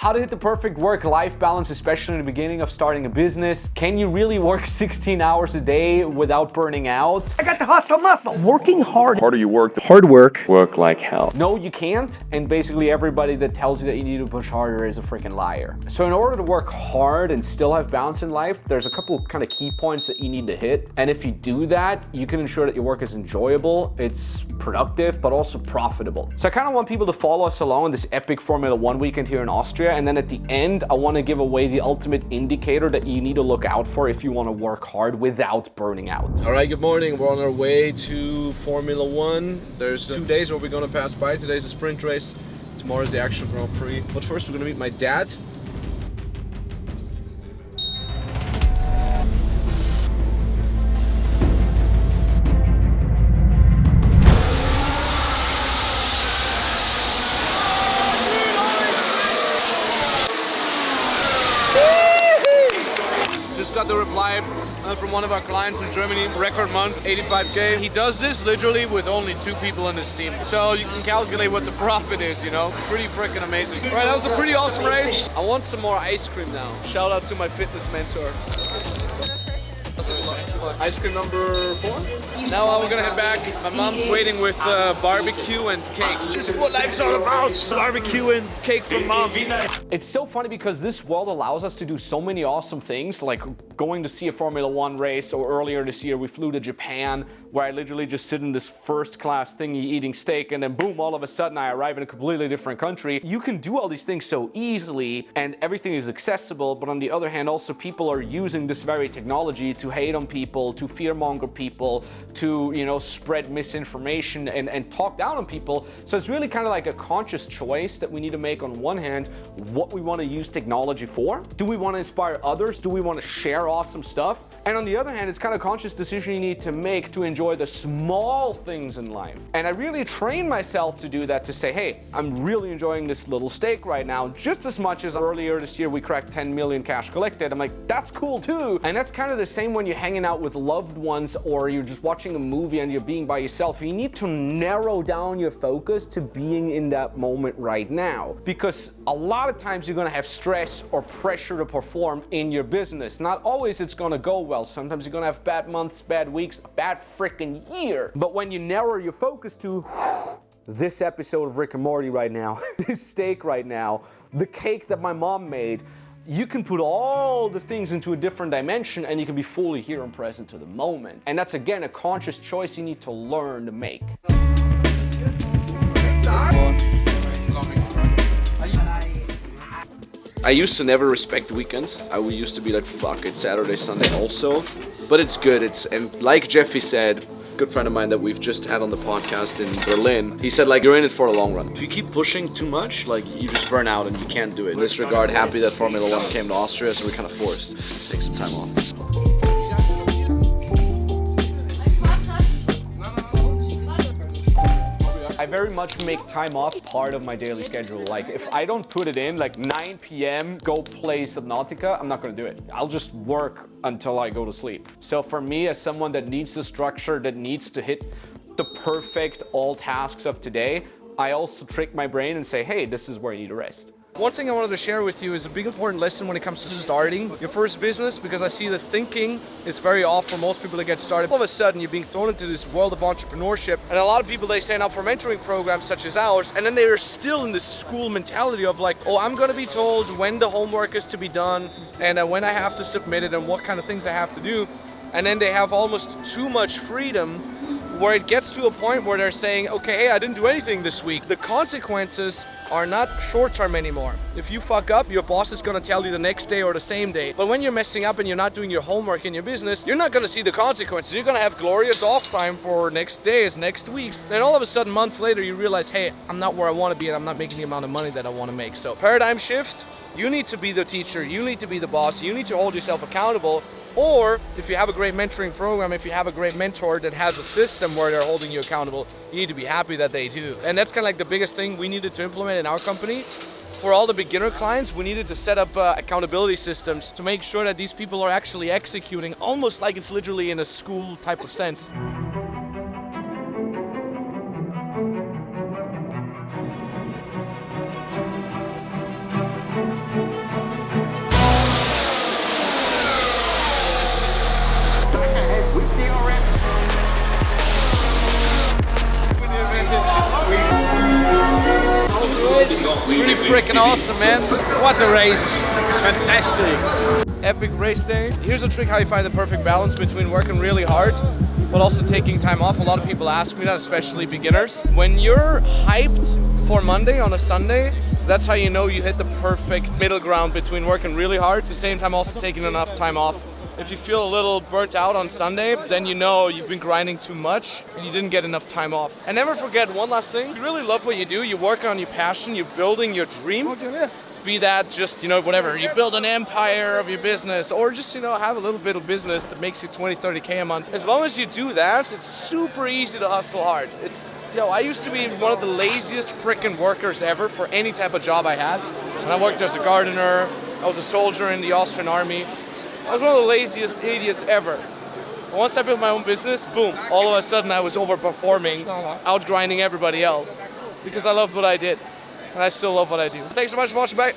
How to hit the perfect work-life balance, especially in the beginning of starting a business. Can you really work 16 hours a day without burning out? I got the hustle muscle. Working hard. The harder you work, the Hard work. work like hell. No, you can't. And basically everybody that tells you that you need to push harder is a freaking liar. So in order to work hard and still have balance in life, there's a couple kind of key points that you need to hit. And if you do that, you can ensure that your work is enjoyable, it's productive, but also profitable. So I kind of want people to follow us along on this epic Formula 1 weekend here in Austria. And then at the end, I want to give away the ultimate indicator that you need to look out for if you want to work hard without burning out. All right, good morning. We're on our way to Formula 1. There's 2 days where we're going to pass by. Today's a sprint race. Tomorrow's the actual Grand Prix. But first, we're going to meet my dad. Just got the reply from one of our clients in Germany, record month, 85K. He does this literally with only 2 people in his team. So you can calculate what the profit is, you know? Pretty freaking amazing. All right, that was a pretty awesome race. I want some more ice cream now. Shout out to my fitness mentor. Ice cream number 4. Now we're gonna head back. My mom's waiting with barbecue and cake. This is what life's all about. Barbecue and cake from mom. It's so funny because this world allows us to do so many awesome things, like going to see a Formula 1 race, or earlier this year we flew to Japan, where I literally just sit in this first class thingy eating steak, and then boom, all of a sudden I arrive in a completely different country. You can do all these things so easily and everything is accessible, but on the other hand also people are using this very technology to hate on people, to fearmonger people, to, you know, spread misinformation and talk down on people. So it's really kind of like a conscious choice that we need to make on one hand, what we want to use technology for. Do we want to inspire others? Do we want to share awesome stuff? And on the other hand, it's kind of a conscious decision you need to make to enjoy the small things in life. And I really train myself to do that, to say, hey, I'm really enjoying this little steak right now, just as much as earlier this year we cracked 10 million cash collected. I'm like, that's cool too. And that's kind of the same when you're hanging out with loved ones or you're just watching a movie and you're being by yourself. You need to narrow down your focus to being in that moment right now. Because a lot of times you're gonna have stress or pressure to perform in your business. Not always it's gonna go well. Sometimes you're gonna have bad months, bad weeks, a bad freaking year. But when you narrow your focus to this episode of Rick and Morty right now, this steak right now, the cake that my mom made, you can put all the things into a different dimension and you can be fully here and present to the moment. And that's again a conscious choice you need to learn to make. I used to never respect weekends. I used to be like, fuck it, Saturday, Sunday also. But it's good. And like Jeffy said, good friend of mine that we've just had on the podcast in Berlin, he said, like, you're in it for a long run. If you keep pushing too much, like, you just burn out and you can't do it. In this regard, happy that Formula 1 came to Austria, so we're kind of forced to take some time off. I very much make time off part of my daily schedule. Like if I don't put it in, like 9 p.m. go play Subnautica, I'm not gonna do it. I'll just work until I go to sleep. So for me, as someone that needs the structure, that needs to hit the perfect all tasks of today, I also trick my brain and say, hey, this is where you need to rest. One thing I wanted to share with you is a big important lesson when it comes to starting your first business, because I see the thinking is very off for most people to get started. All of a sudden you're being thrown into this world of entrepreneurship, and a lot of people, they sign up for mentoring programs such as ours, and then they are still in this school mentality of like, oh, I'm gonna be told when the homework is to be done and when I have to submit it and what kind of things I have to do. And then they have almost too much freedom where it gets to a point where they're saying, okay, hey, I didn't do anything this week. The consequences are not short-term anymore. If you fuck up, your boss is gonna tell you the next day or the same day. But when you're messing up and you're not doing your homework in your business, you're not gonna see the consequences. You're gonna have glorious off time for next days, next weeks. Then all of a sudden, months later, you realize, hey, I'm not where I wanna be and I'm not making the amount of money that I wanna make. So paradigm shift, you need to be the teacher, you need to be the boss, you need to hold yourself accountable. Or if you have a great mentoring program, if you have a great mentor that has a system where they're holding you accountable, you need to be happy that they do. And that's kind of like the biggest thing we needed to implement in our company. For all the beginner clients, we needed to set up accountability systems to make sure that these people are actually executing almost like it's literally in a school type of sense. Pretty freaking awesome, man. What a race. Fantastic. Epic race day. Here's a trick how you find the perfect balance between working really hard but also taking time off. A lot of people ask me that, especially beginners. When you're hyped for Monday on a Sunday, that's how you know you hit the perfect middle ground between working really hard, at the same time also taking enough time off. If you feel a little burnt out on Sunday, then you know you've been grinding too much and you didn't get enough time off. And never forget one last thing, you really love what you do, you work on your passion, you're building your dream. Be that just, whatever, you build an empire of your business, or just, have a little bit of business that makes you 20, 30K a month. As long as you do that, it's super easy to hustle hard. I used to be one of the laziest freaking workers ever for any type of job I had. And I worked as a gardener, I was a soldier in the Austrian army. I was one of the laziest idiots ever. But once I built my own business, boom, all of a sudden I was overperforming, outgrinding everybody else. Because I loved what I did. And I still love what I do. Thanks so much for watching. Bye.